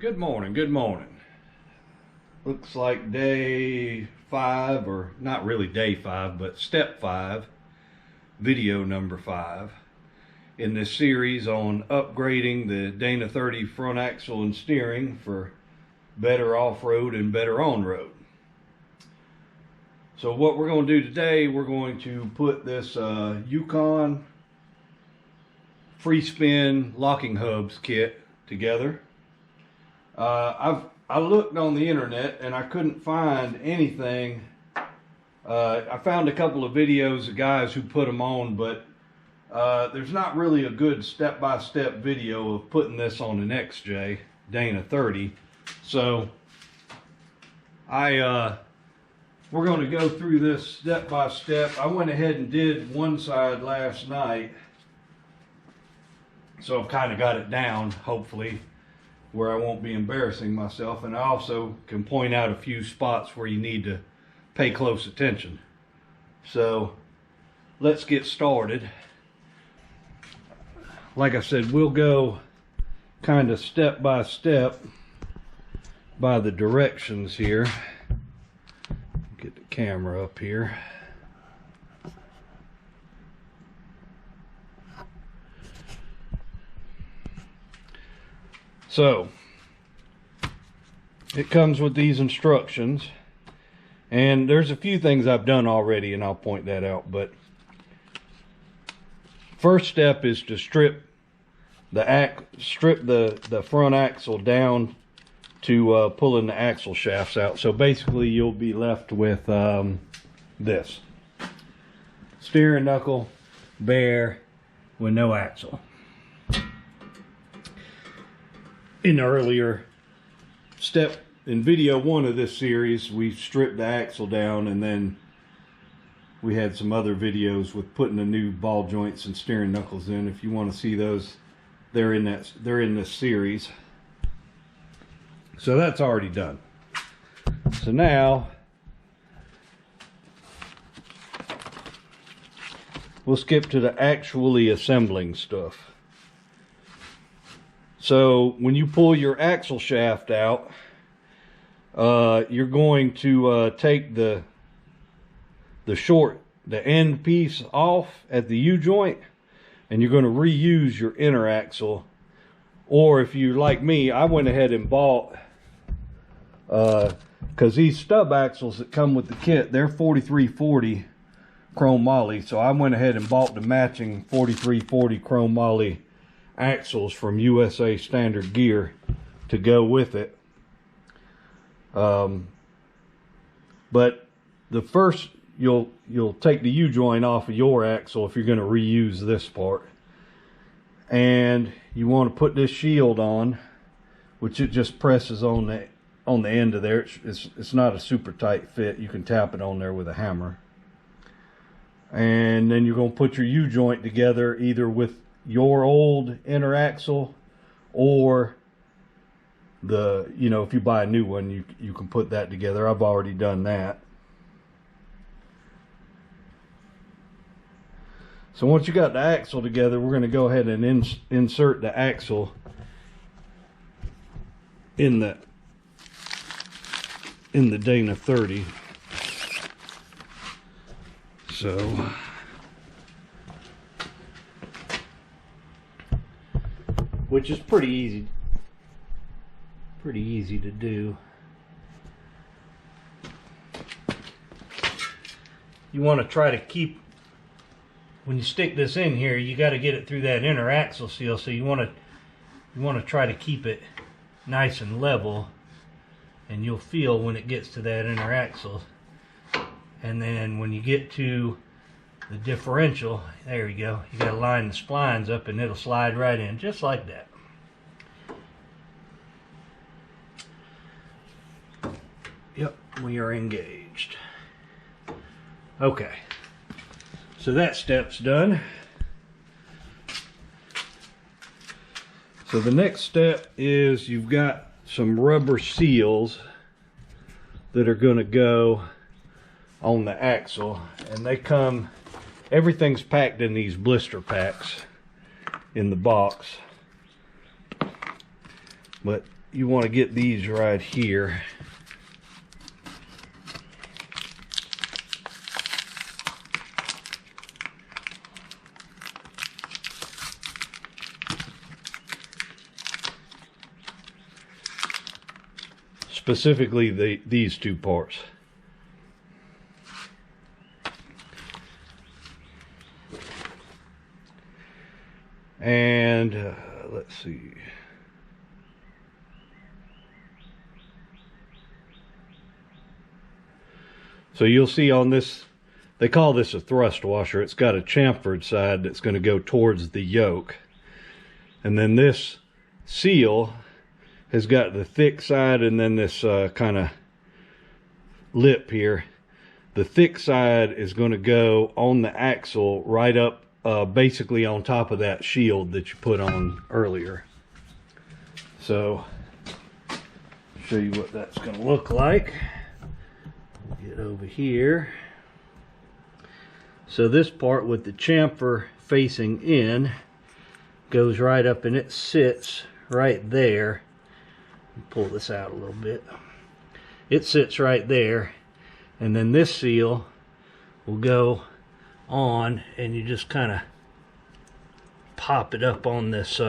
Good morning, good morning. Looks like day 5, or not really day 5, but step 5, video number 5 in this series on upgrading the Dana 30 front axle and steering for better off-road and better on-road. So what we're going to do today, we're going to put this Yukon free spin locking hubs kit together. I looked on the internet and I couldn't find anything. I found a couple of videos of guys who put them on, but there's not really a good step-by-step video of putting this on an XJ Dana 30. So we're going to go through this step by step. I went ahead and did one side last night, so I've kind of got it down, hopefully, where I won't be embarrassing myself. And I also can point out a few spots where you need to pay close attention. So let's get started. Like I said, we'll go kind of step by step by the directions here. Get the camera up here. So it comes with these instructions, and there's a few things I've done already, and I'll point that out. But first step is to strip the front axle down to pulling the axle shafts out. So basically you'll be left with this steering knuckle bare with no axle. In the earlier step, in video 1 of this series, we stripped the axle down, and then we had some other videos with putting the new ball joints and steering knuckles in. If you want to see those, they're in this series. So that's already done. So now we'll skip to the actually assembling stuff. So when you pull your axle shaft out, you're going to take the end piece off at the U-joint, and you're going to reuse your inner axle. Or if you like me, I went ahead and bought, because these stub axles that come with the kit, they're 4340 Chrome Moly. So I went ahead and bought the matching 4340 Chrome Moly axles from USA Standard Gear to go with it. But the first, you'll take the U-joint off of your axle if you're going to reuse this part, and you want to put this shield on, which it just presses on the end of there. It's not a super tight fit. You can tap it on there with a hammer, and then you're going to put your U-joint together either with your old inner axle, or if you buy a new one, you can put that together. I've already done that. So once you got the axle together, we're going to go ahead and insert the axle in the Dana 30. So which is pretty easy to do. You want to try to keep, when you stick this in here, you got to get it through that inner axle seal, so you want to try to keep it nice and level, and you'll feel when it gets to that inner axle. And then when you get to the differential, there you go, you got to line the splines up and it'll slide right in just like that. Yep, we are engaged. Okay, so that step's done. So the next step is you've got some rubber seals that are going to go on the axle, and they come, everything's packed in these blister packs in the box. But you want to get these right here. Specifically these two parts. And let's see. So you'll see on this, they call this a thrust washer. It's got a chamfered side that's going to go towards the yoke. And then this seal has got the thick side and then this kind of lip here. The thick side is going to go on the axle right up basically on top of that shield that you put on earlier. So I'll show you what that's going to look like. Get over here. So this part with the chamfer facing in goes right up and it sits right there. Pull this out a little bit. It sits right there, and then this seal will go on, and you just kind of pop it up on this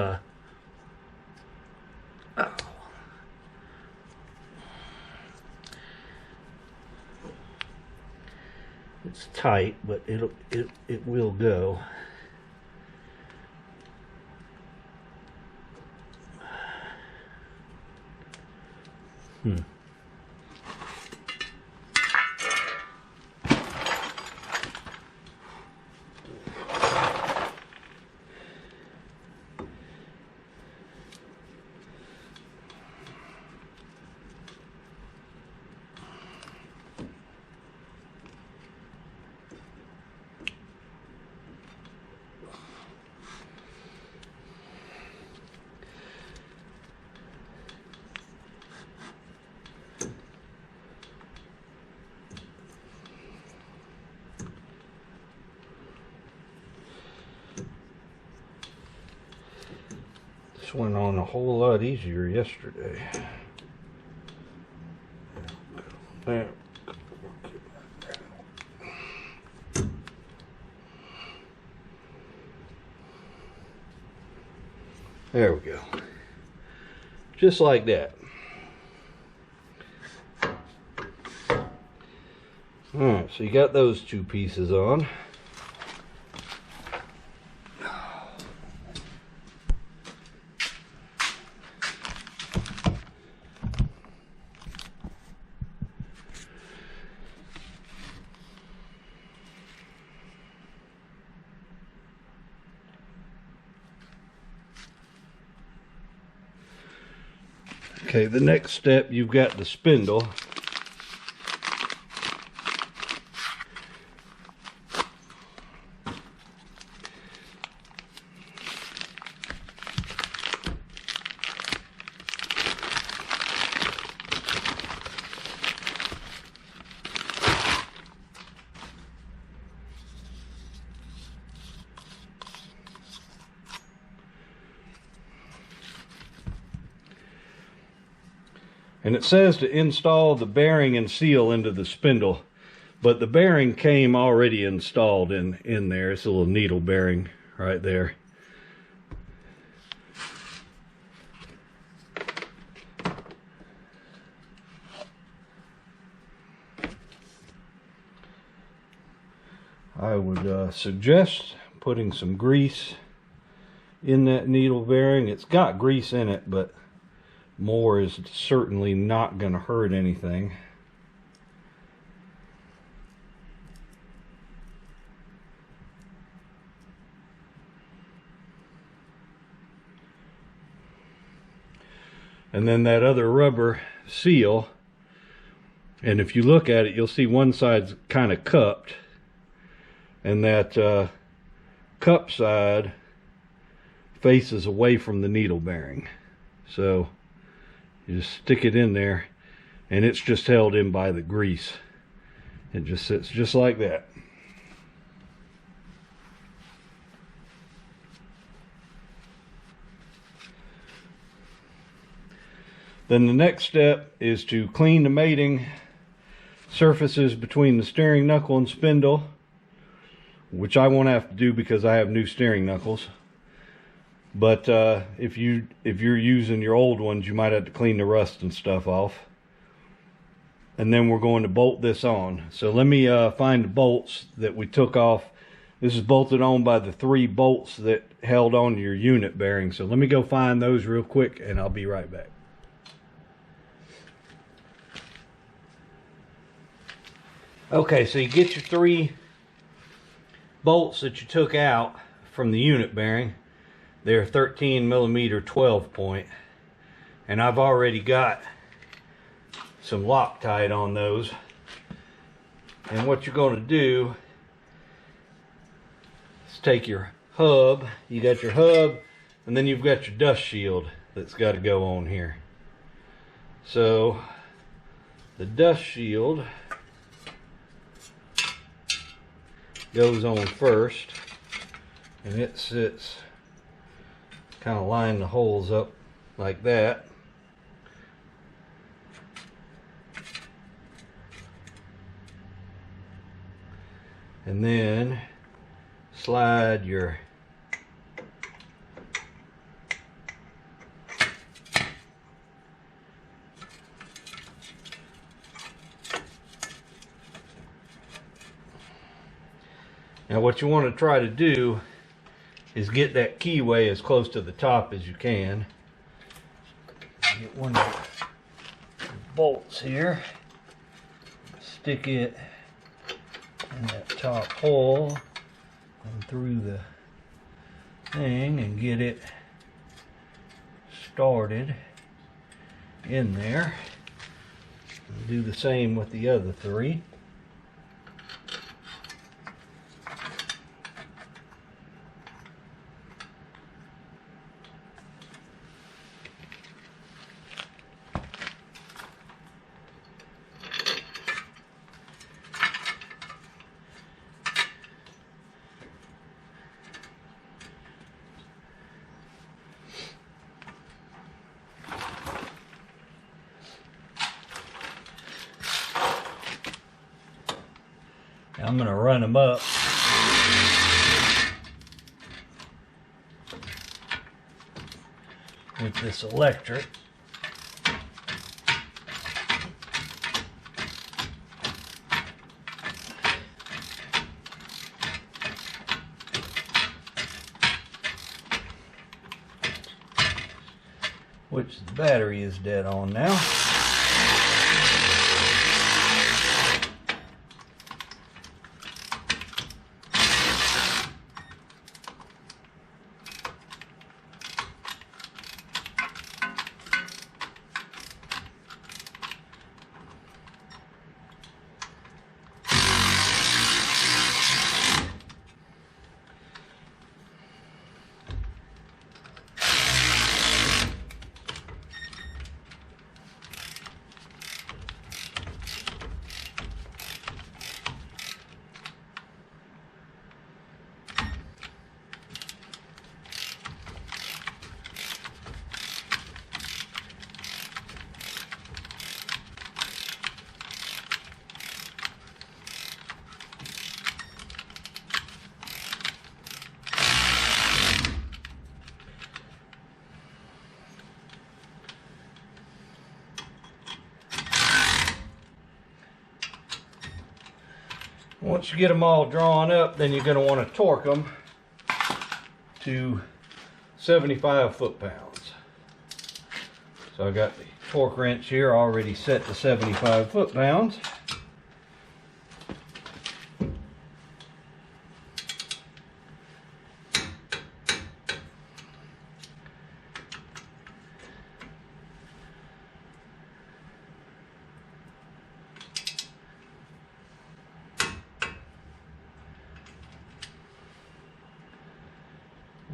it's tight, but it will go. This went on a whole lot easier yesterday. There we go. Just like that. Alright, so you got those two pieces on. Okay, the next step, you've got the spindle. And it says to install the bearing and seal into the spindle, but the bearing came already installed in there. It's a little needle bearing right there. I would suggest putting some grease in that needle bearing. It's got grease in it, but more is certainly not going to hurt anything. And then that other rubber seal, and if you look at it, you'll see one side's kind of cupped, and that cup side faces away from the needle bearing. So you just stick it in there, and it's just held in by the grease. It just sits just like that. Then the next step is to clean the mating surfaces between the steering knuckle and spindle, which I won't have to do because I have new steering knuckles. But if you're using your old ones, you might have to clean the rust and stuff off. And then we're going to bolt this on. So let me find the bolts that we took off. This is bolted on by the 3 bolts that held on to your unit bearing. So let me go find those real quick and I'll be right back. Okay, so you get your 3 bolts that you took out from the unit bearing. They're 13mm 12 point, and I've already got some Loctite on those. And what you're going to do is take your hub. You got your hub, and then you've got your dust shield that's got to go on here. So the dust shield goes on first, and it sits, kind of line the holes up like that. And then slide your now what you want to try to do is get that keyway as close to the top as you can. Get one of the bolts here, stick it in that top hole and through the thing and get it started in there. And do the same with the other 3. I'm going to run them up with this electric. Which the battery is dead on now. Once you get them all drawn up, then you're going to want to torque them to 75 foot-pounds. So I got the torque wrench here already set to 75 foot-pounds.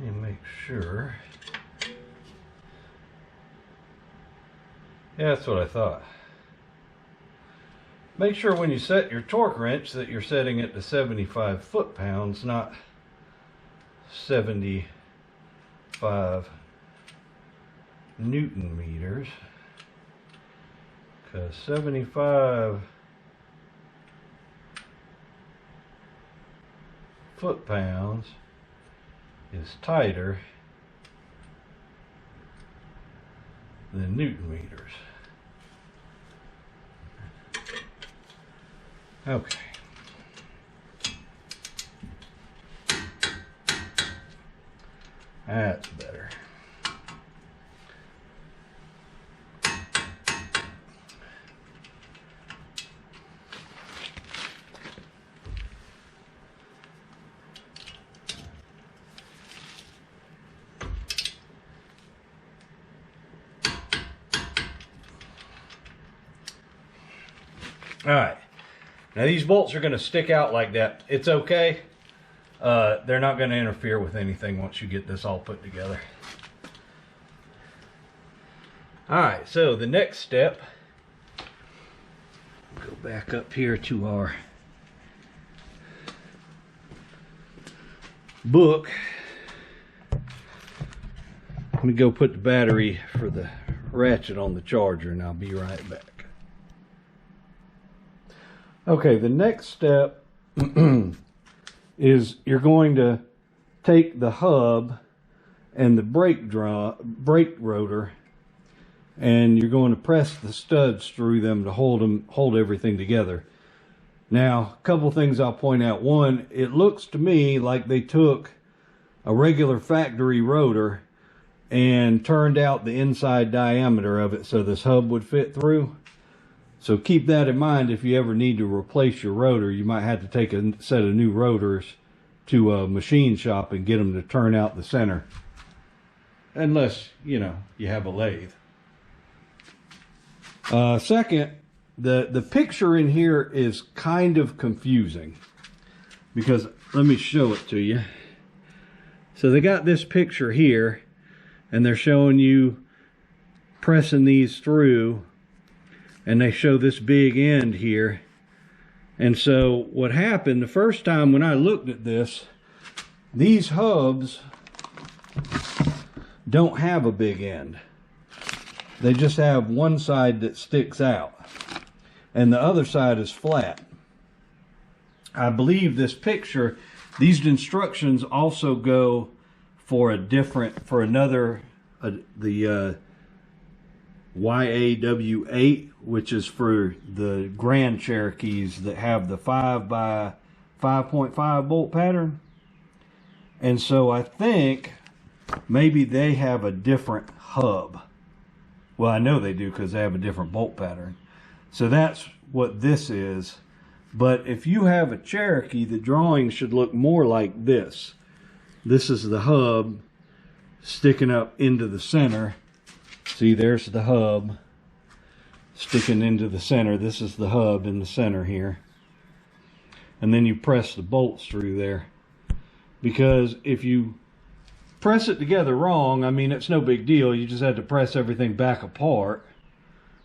And make sure. Yeah, that's what I thought. Make sure when you set your torque wrench that you're setting it to 75 foot-pounds, not 75 Newton meters. because 75 foot-pounds is tighter than Newton meters. Okay. That's better. All right. Now these bolts are going to stick out like that. It's okay. They're not going to interfere with anything once you get this all put together. All right, so the next step, go back up here to our book. Let me go put the battery for the ratchet on the charger and I'll be right back. Okay, the next step is you're going to take the hub and the brake rotor, and you're going to press the studs through them to hold everything together. Now, a couple things I'll point out. One, it looks to me like they took a regular factory rotor and turned out the inside diameter of it so this hub would fit through. So keep that in mind. If you ever need to replace your rotor, you might have to take a set of new rotors to a machine shop and get them to turn out the center. Unless, you know, you have a lathe. Second, the picture in here is kind of confusing. Because, let me show it to you. So they got this picture here, and they're showing you pressing these through. And they show this big end here. And so what happened the first time when I looked at this, these hubs don't have a big end. They just have one side that sticks out. And the other side is flat. I believe this picture, these instructions also go for another, the YAW8, which is for the Grand Cherokees that have the 5 by 5.5 bolt pattern. And so I think maybe they have a different hub. Well, I know they do because they have a different bolt pattern. So that's what this is. But if you have a Cherokee, the drawing should look more like this. This is the hub sticking up into the center. See, there's the hub sticking into the center. This is the hub in the center here. And then you press the bolts through there. Because if you press it together wrong, I mean, it's no big deal. You just have to press everything back apart.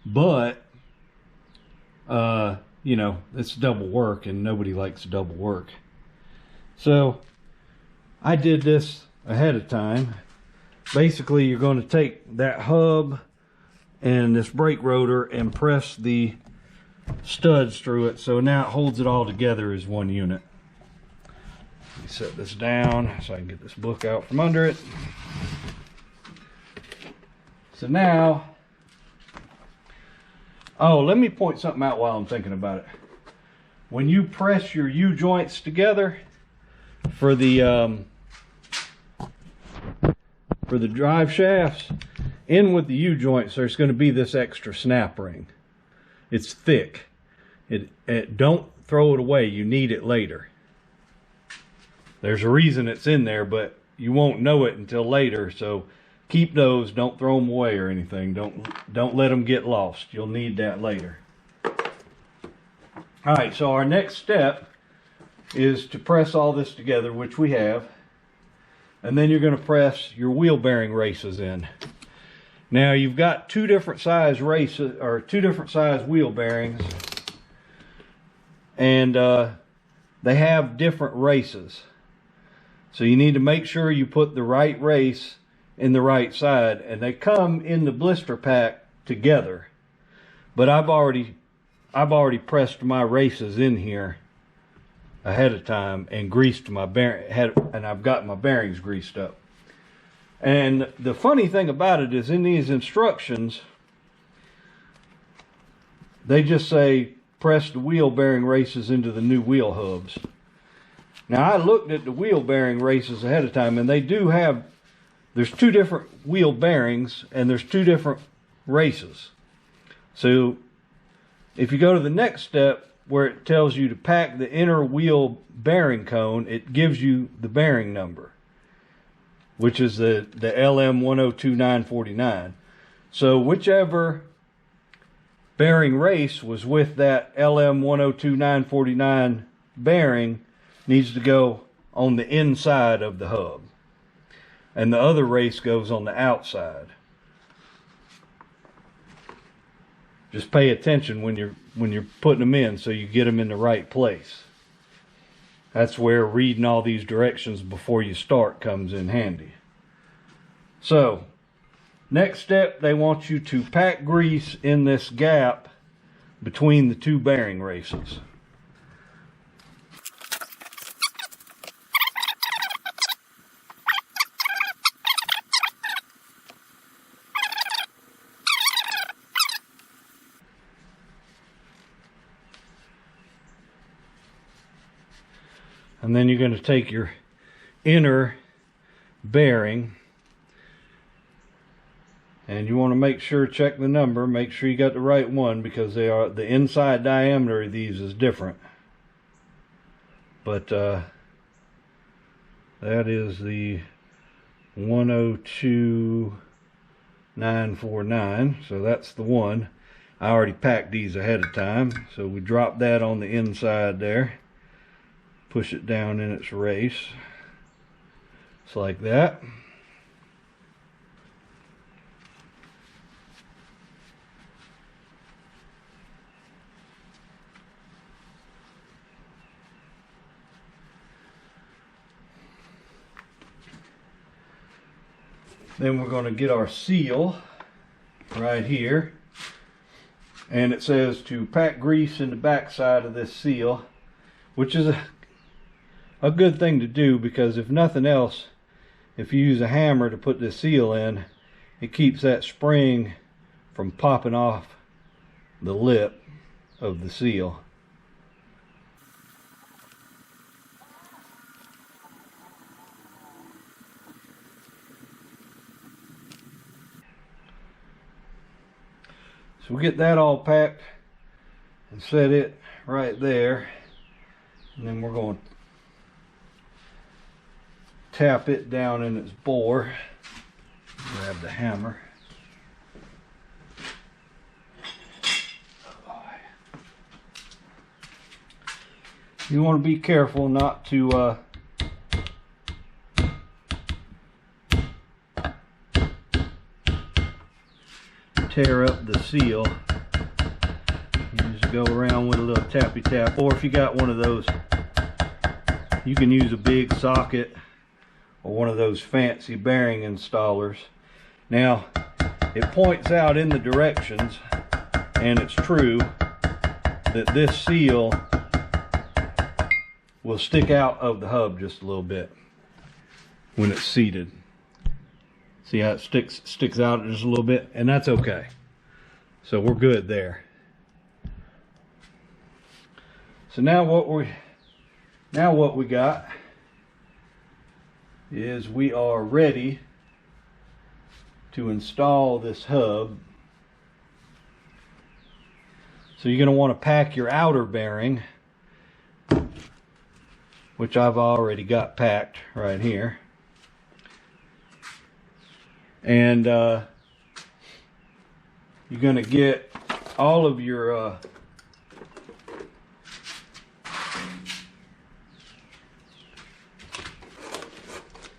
But, you know, it's double work, and nobody likes double work. So, I did this ahead of time. Basically, you're going to take that hub and this brake rotor and press the studs through it. So now it holds it all together as one unit. Let me set this down so I can get this book out from under it. So now, oh, let me point something out while I'm thinking about it. When you press your U-joints together for the drive shafts, in with the U-joints, there's going to be this extra snap ring. It's thick. Don't throw it away. You need it later. There's a reason it's in there, but you won't know it until later. So keep those. Don't throw them away or anything. Don't let them get lost. You'll need that later. All right. So our next step is to press all this together, which we have. And then you're going to press your wheel bearing races in. Now you've got two different size races, or two different size wheel bearings, and they have different races. So you need to make sure you put the right race in the right side, and they come in the blister pack together. But I've already pressed my races in here ahead of time and greased my bearing, and I've got my bearings greased up. And the funny thing about it is, in these instructions, they just say press the wheel bearing races into the new wheel hubs. Now, I looked at the wheel bearing races ahead of time, and they do have, there's two different wheel bearings and there's two different races. So if you go to the next step where it tells you to pack the inner wheel bearing cone, it gives you the bearing number, which is the LM102949. So whichever bearing race was with that LM102949 bearing needs to go on the inside of the hub, and the other race goes on the outside. Just pay attention when you're putting them in, so you get them in the right place. That's where reading all these directions before you start comes in handy. So next step, they want you to pack grease in this gap between the two bearing races. And then you're going to take your inner bearing, and you want to make sure, check the number, make sure you got the right one, because they are, the inside diameter of these is different. But that is the 102949, so that's the one. I already packed these ahead of time, so we drop that on the inside there. Push it down in its race. It's like that. Then we're going to get our seal right here. And it says to pack grease in the back side of this seal, which is a good thing to do, because if nothing else, if you use a hammer to put this seal in, it keeps that spring from popping off the lip of the seal. So we get that all packed and set it right there, and then we're going to tap it down in its bore. Grab the hammer. You want to be careful not to tear up the seal. You just go around with a little tappy tap, or if you got one of those, you can use a big socket or one of those fancy bearing installers. Now, it points out in the directions, and it's true, that this seal will stick out of the hub just a little bit when it's seated. See how it sticks out just a little bit? And that's okay. So we're good there. So now what we got is we are ready to install this hub. So you're going to want to pack your outer bearing, which I've already got packed right here. And you're going to get all of your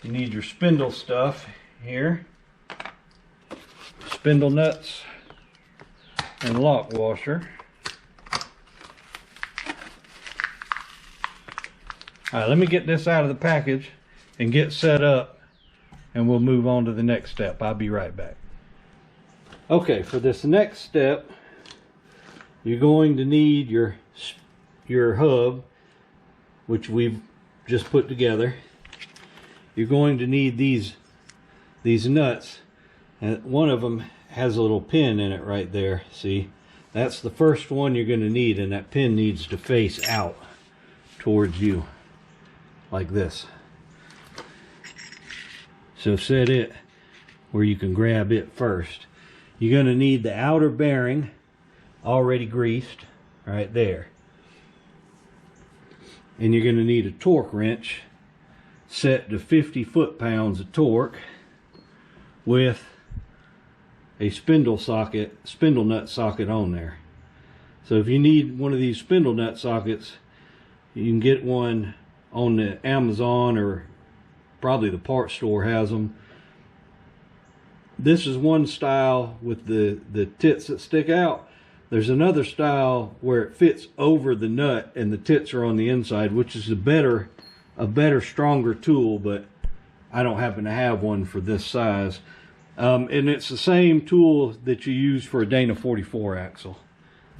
you need your spindle stuff here, spindle nuts and lock washer. Alright, let me get this out of the package and get set up, and we'll move on to the next step. I'll be right back. Okay, for this next step, you're going to need your hub, which we've just put together. You're going to need these nuts, and one of them has a little pin in it right there. See, that's the first one you're going to need, and that pin needs to face out towards you like this. So set it where you can grab it first. You're going to need the outer bearing already greased right there, and you're going to need a torque wrench set to 50 foot-pounds of torque with a spindle nut socket on there. So if you need one of these spindle nut sockets, you can get one on the Amazon, or probably the parts store has them. This is one style with the tits that stick out. There's another style where it fits over the nut and the tits are on the inside, which is a better, stronger tool, but I don't happen to have one for this size. And it's the same tool that you use for a Dana 44 axle.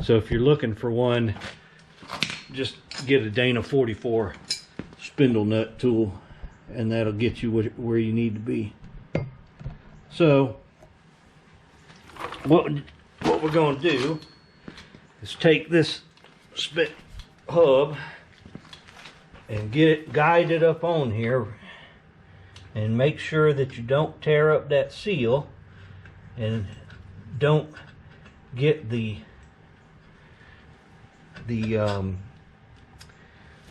So if you're looking for one, just get a Dana 44 spindle nut tool, and that'll get you where you need to be. So what we're going to do is take this hub and get it guided up on here, and make sure that you don't tear up that seal and don't get the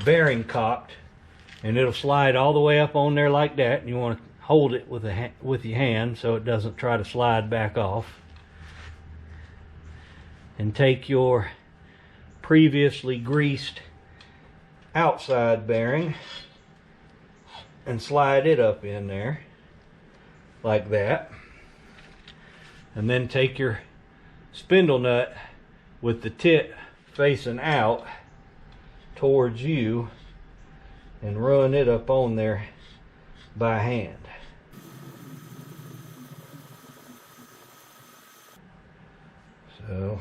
bearing cocked, and it'll slide all the way up on there like that. And you want to hold it with your hand so it doesn't try to slide back off. And take your previously greased outside bearing and slide it up in there like that. And then take your spindle nut with the tit facing out towards you and run it up on there by hand. So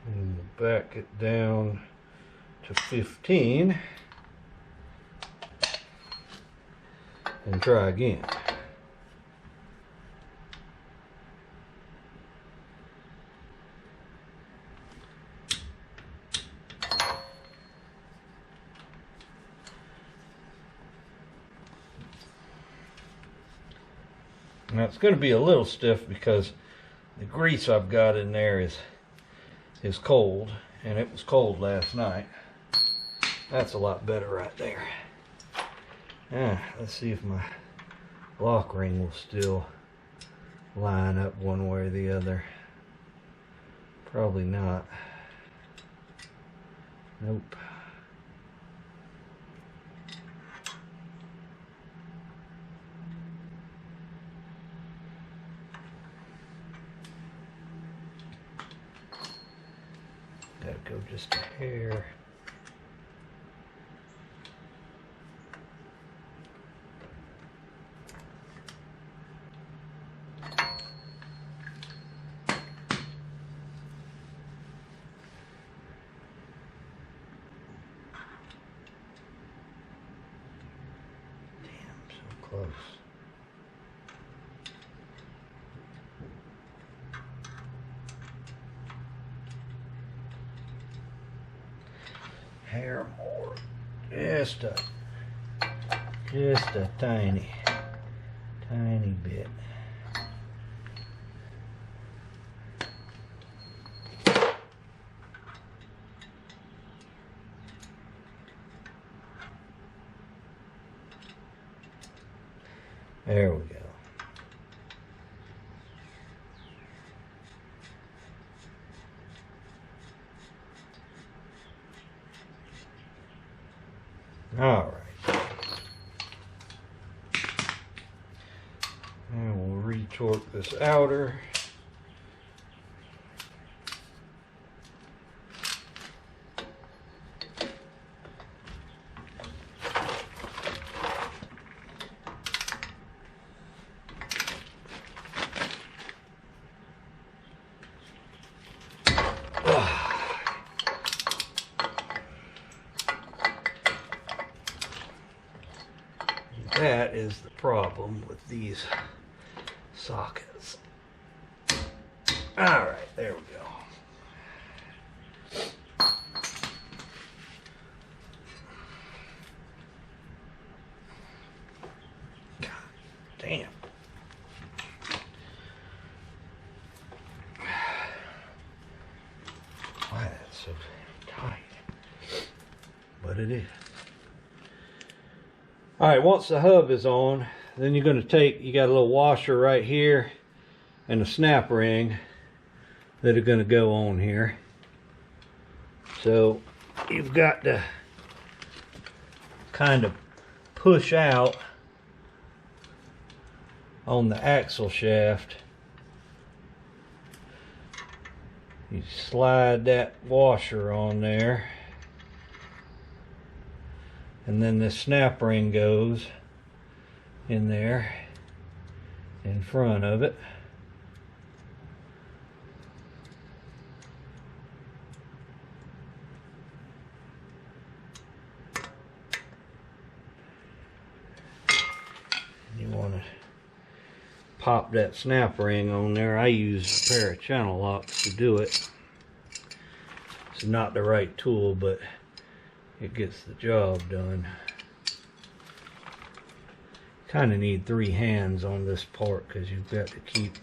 and back it down to 15 and try again. Now it's going to be a little stiff because the grease I've got in there is cold, and it was cold last night. That's a lot better right there. Let's see if my lock ring will still line up one way or the other. Probably not. Nope. Gotta go just a hair. Damn, so close. Hair more, just a tiny bit. There we go. All right. And we'll re-torque this outer. is the problem with these sockets. All right, there we go. God damn. Why that's so tight? But it is. All right, once the hub is on, then you're going to take, you got a little washer right here and a snap ring that are going to go on here. So you've got to kind of push out on the axle shaft. You slide that washer on there, and then the snap ring goes in there in front of it. You want to pop that snap ring on there. I use a pair of channel locks to do it. It's not the right tool, but it gets the job done. Kind of need 3 hands on this part because you've got to keep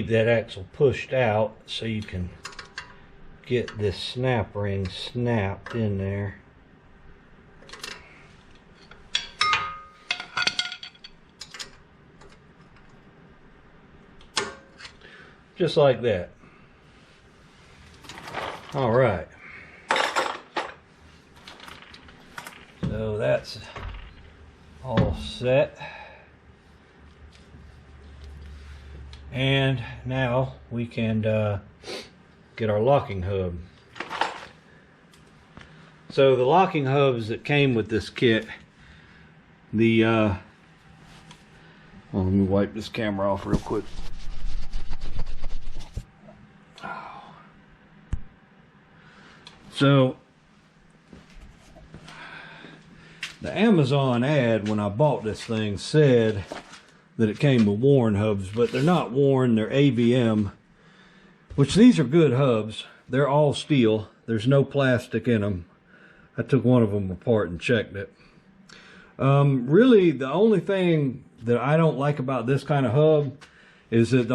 that axle pushed out so you can get this snap ring snapped in there. Just like that. All right. So that's all set. And now we can get our locking hub. So the locking hubs that came with this kit, the well, let me wipe this camera off real quick. So the Amazon ad when I bought this thing said that it came with worn hubs, but they're not worn, they're ABM, which these are good hubs. They're all steel, there's no plastic in them. I took one of them apart and checked it. Really the only thing that I don't like about this kind of hub is that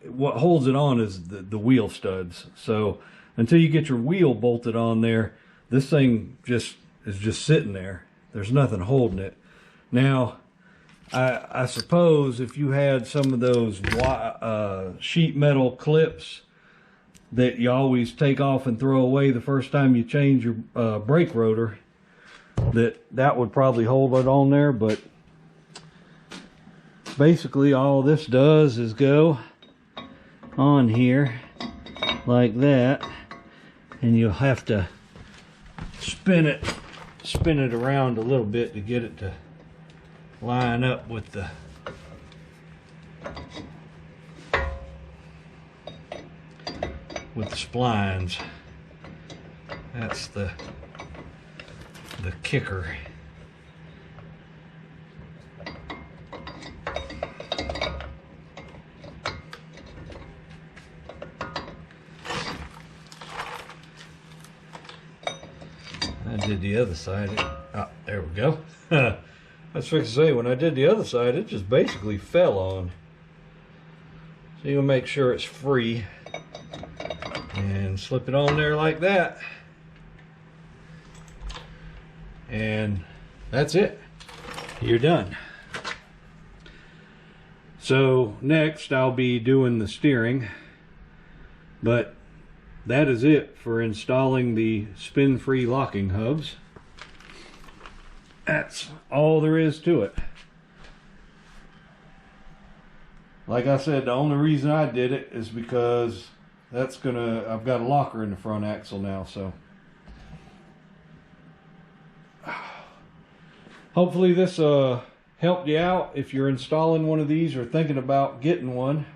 what holds it on is the wheel studs. So until you get your wheel bolted on there, this thing is just sitting there. There's nothing holding it. Now I suppose if you had some of those sheet metal clips that you always take off and throw away the first time you change your brake rotor, that would probably hold it on there. But basically all this does is go on here like that, and you'll have to spin it around a little bit to get it to line up with the splines. That's the kicker. I did the other side. There we go. I was fixing to say, when I did the other side, it just basically fell on. So you'll make sure it's free and slip it on there like that. And that's it. You're done. So next I'll be doing the steering, but that is it for installing the spin-free locking hubs. that's all there is to it. Like I said, the only reason I did it is because I've got a locker in the front axle now, so hopefully this helped you out if you're installing one of these or thinking about getting one.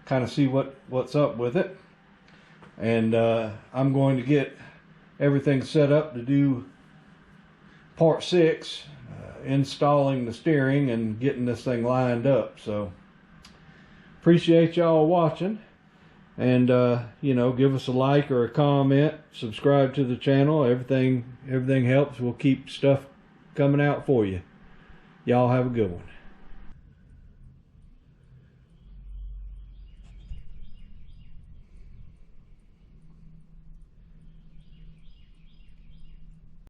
Kind of see what's up with it. And I'm going to get everything set up to do part 6, installing the steering and getting this thing lined up. So appreciate y'all watching, and you know, give us a like or a comment, subscribe to the channel. Everything helps. We'll keep stuff coming out for you. Y'all have a good one.